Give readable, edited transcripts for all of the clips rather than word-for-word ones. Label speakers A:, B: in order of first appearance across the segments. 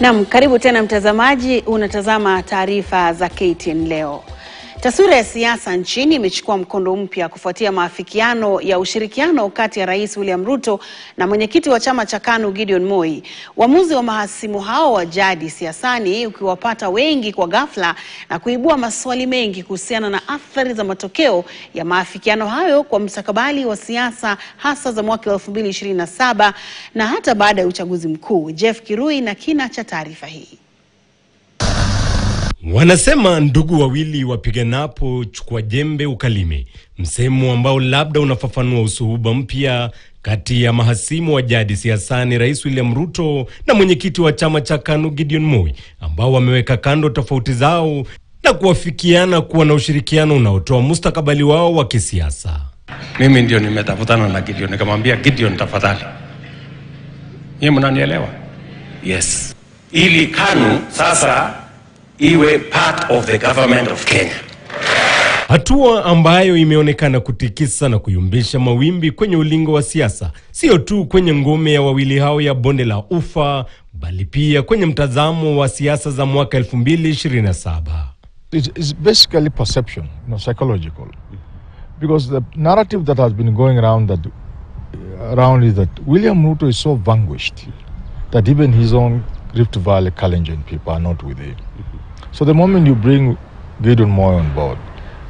A: Naam, karibu tena mtazamaji, unatazama taarifa za KTN leo. Taswira ya siasa nchini imechukua mkondo mpya kufuatia maafikiano ya ushirikiano kati ya Rais William Ruto na mwenyekiti wa chama cha KANU Gideon Moi. Uamuzi wa mahasimu hao wa jadi siasani ukiwapata wengi kwa ghafla na kuibua maswali mengi kuhusiana na athari za matokeo ya maafikiano hayo kwa mstakabali wa siasa hasa za mwaka 2027 na hata baada ya uchaguzi mkuu. Jeff Kirui na kina cha taarifa hii.
B: Wanasema ndugu wawili wapiganapo chukua jembe ukalime, msemo ambao labda unafafanua usuhuba mpya kati ya mahasimu wa jadi siasani Rais William Ruto na mwenyekiti wa chama cha KANU Gideon Moi, ambao wameweka kando tofauti zao na kuafikiana kuwa na ushirikiano unaotoa mustakabali wao wa kisiasa.
C: Mimi ndio nimetafutana na Gideon, nikamwambia Gideon, tafadhali, yeye mnanielewa? Yes. Ili KANU sasa iwe part of the government of Kenya.
B: Hatua ambayo imeonekana kutikisa na kuyumbisha mawimbi kwenye ulingo wa siasa, sio tu kwenye ngome ya wawili hao ya bonde la ufa, bali pia kwenye mtazamo wa siasa za mwaka 2027.
D: It's basically perception, psychological. Because the narrative that has been going around is that William Ruto is so vanquished that even his own Rift Valley Kalenjin people are not with him. So the moment you bring Gideon Moi on board,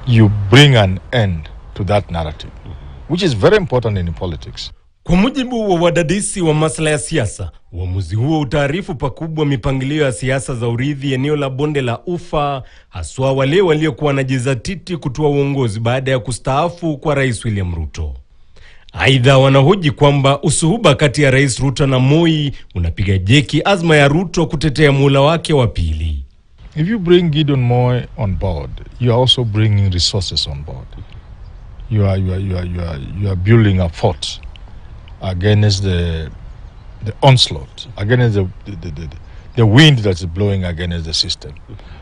D: you bring an end to that narrative, which is very important in politics.
B: Kwa mujibu wa wadadisi wa masuala ya siasa, uamuzi huo utaarifu pakubwa mipangilio ya siasa za urithi eneo la bonde la ufa, haswa wale waliokuwa wanajizatiti kutoa uongozi baada ya kustaafu kwa Rais William Ruto. Aidha, wanahoji kwamba usuhuba kati ya Rais Ruto na Moi unapiga jeki azma ya Ruto kutetea muhula wake wa pili.
D: If you bring Gideon Moi on board, you are also bringing resources on board. You are building a fort against the onslaught, against the wind that's blowing against the system.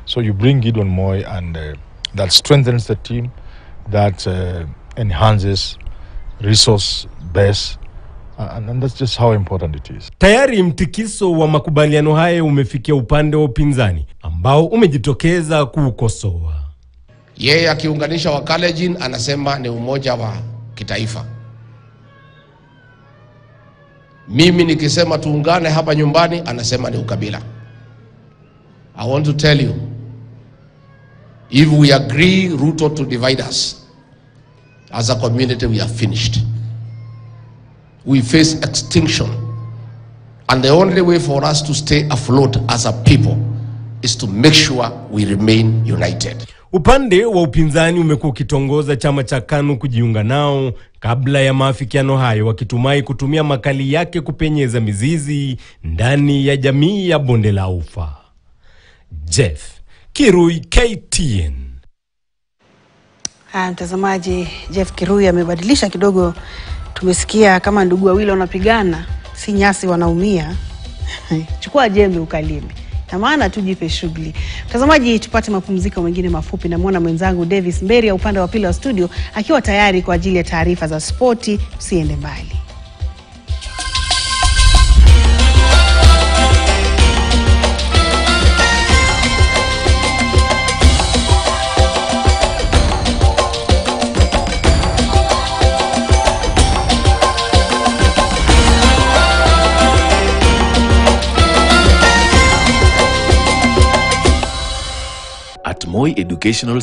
D: So you bring Gideon Moi, and that strengthens the team, that enhances resource base, and that's just how important it is.
B: Tayari mtikiso wa makubaliano haya umefikia upande wa upinzani ambao umejitokeza kuukosoa.
E: Yeye akiunganisha wa Kalenjin anasema ni umoja wa kitaifa. Mimi nikisema tuungane hapa nyumbani anasema ni ukabila. I want to tell you, if we agree Ruto to divide us as a community, we are finished. We face extinction, and the only way for us to stay afloat as a people is to make sure we remain united.
B: Upande wa upinzani umekuwa ukitongoza chama cha KANU kujiunga nao kabla ya maafikiano hayo, wakitumai kutumia makali yake kupenyeza mizizi ndani ya jamii ya bonde la ufa. Jeff Kirui, KTN.
A: Mtazamaji, Jeff Kirui amebadilisha kidogo. Tumesikia kama ndugu wawili wanapigana, si nyasi wanaumia. Chukua jembe ukalime. Na maana tujipe shughuli. Mtazamaji, tupate mapumziko mengine mafupi, na muona mwenzangu Davis Mberi ya upande wa pili wa studio akiwa tayari kwa ajili ya taarifa za spoti. Usiende mbali.
F: At Moi Educational